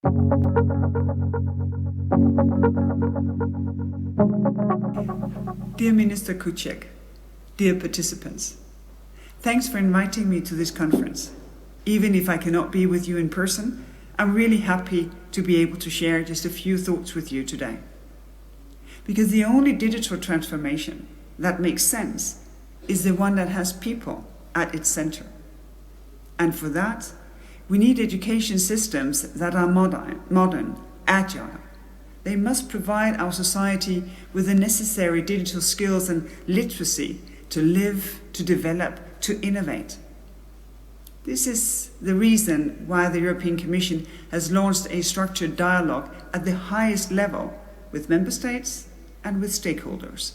Dear Minister Kuciak, dear participants, thanks for inviting me to this conference. Even if I cannot be with you in person, I'm really happy to be able to share just a few thoughts with you today. Because the only digital transformation that makes sense is the one that has people at its center. And for that, we need education systems that are modern, agile. They must provide our society with the necessary digital skills and literacy to live, to develop, to innovate. This is the reason why the European Commission has launched a structured dialogue at the highest level with member states and with stakeholders.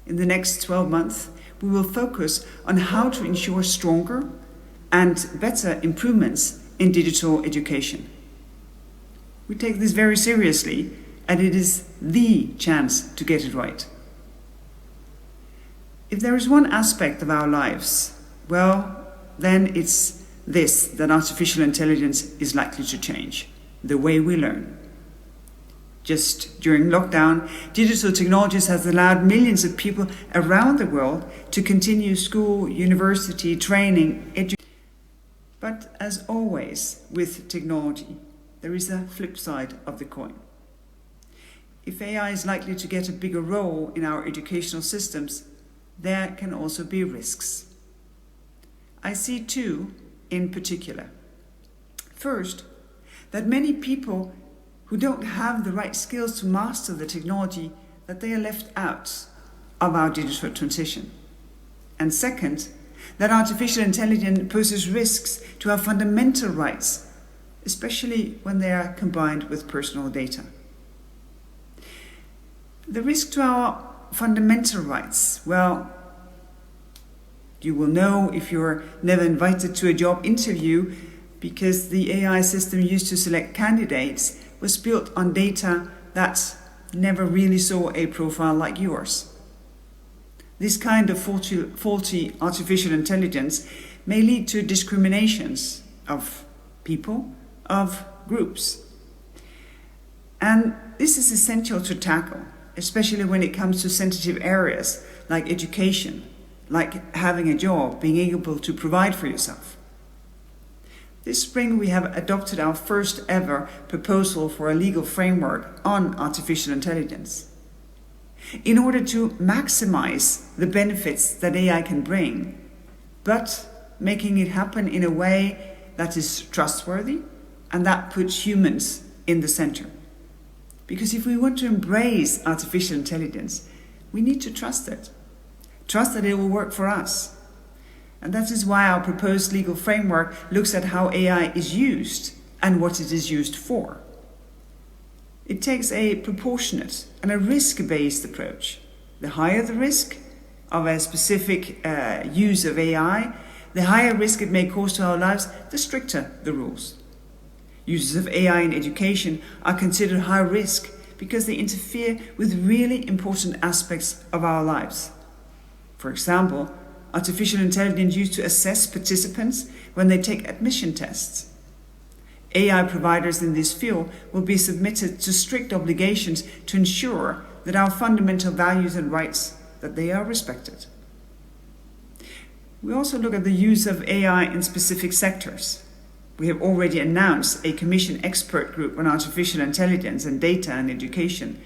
In the next 12 months, we will focus on how to ensure stronger and better improvements in digital education. We take this very seriously, and it is the chance to get it right. If there is one aspect of our lives, well, then it's this, that artificial intelligence is likely to change the way we learn. Just during lockdown, digital technologies has allowed millions of people around the world to continue school, university, training, education. But as always with technology, there is a flip side of the coin. If AI is likely to get a bigger role in our educational systems, there can also be risks. I see two in particular. First, that many people who don't have the right skills to master the technology, that they are left out of our digital transition. And second, that artificial intelligence poses risks to our fundamental rights, especially when they are combined with personal data. The risk to our fundamental rights, well, you will know if you're never invited to a job interview, because the AI system used to select candidates was built on data that never really saw a profile like yours. This kind of faulty artificial intelligence may lead to discriminations of people, of groups. And this is essential to tackle, especially when it comes to sensitive areas like education, like having a job, being able to provide for yourself. This spring we have adopted our first ever proposal for a legal framework on artificial intelligence. In order to maximize the benefits that AI can bring, but making it happen in a way that is trustworthy and that puts humans in the center. Because if we want to embrace artificial intelligence, we need to trust it. Trust that it will work for us. And that is why our proposed legal framework looks at how AI is used and what it is used for. It takes a proportionate and a risk-based approach. The higher the risk of a specific use of AI, the higher risk it may cause to our lives, the stricter the rules. Uses of AI in education are considered high risk because they interfere with really important aspects of our lives. For example, artificial intelligence used to assess participants when they take admission tests. AI providers in this field will be submitted to strict obligations to ensure that our fundamental values and rights, that they are respected. We also look at the use of AI in specific sectors. We have already announced a Commission expert group on artificial intelligence and data and education,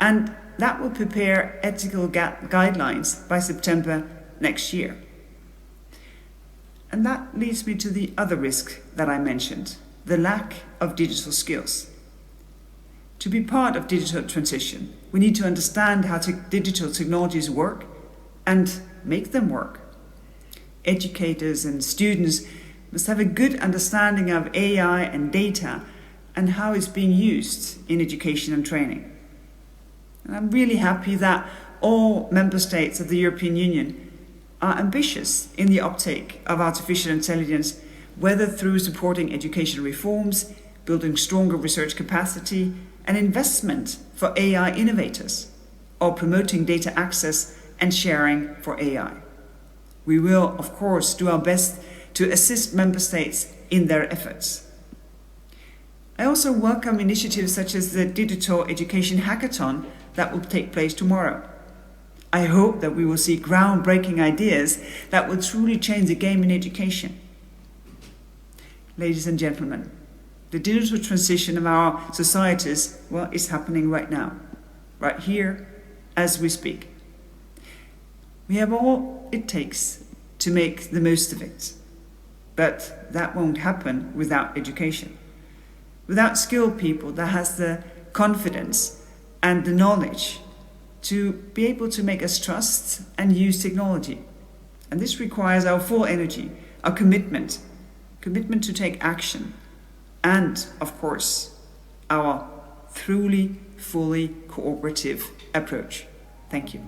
and that will prepare ethical guidelines by September next year. And that leads me to the other risk that I mentioned, the lack of digital skills. To be part of digital transition, we need to understand how digital technologies work and make them work. Educators and students must have a good understanding of AI and data and how it's being used in education and training. And I'm really happy that all member states of the European Union are ambitious in the uptake of artificial intelligence, whether through supporting education reforms, building stronger research capacity, and investment for AI innovators, or promoting data access and sharing for AI. We will, of course, do our best to assist member states in their efforts. also welcome initiatives such as the Digital Education Hackathon that will take place tomorrow. I hope that we will see groundbreaking ideas that will truly change the game in education. Ladies and gentlemen, the digital transition of our societies, well, is happening right now, right here, as we speak. We have all it takes to make the most of it, but that won't happen without education. Without skilled people that has the confidence and the knowledge to be able to make us trust and use technology. And this requires our full energy, our commitment to take action, and, of course, our truly, fully cooperative approach. Thank you.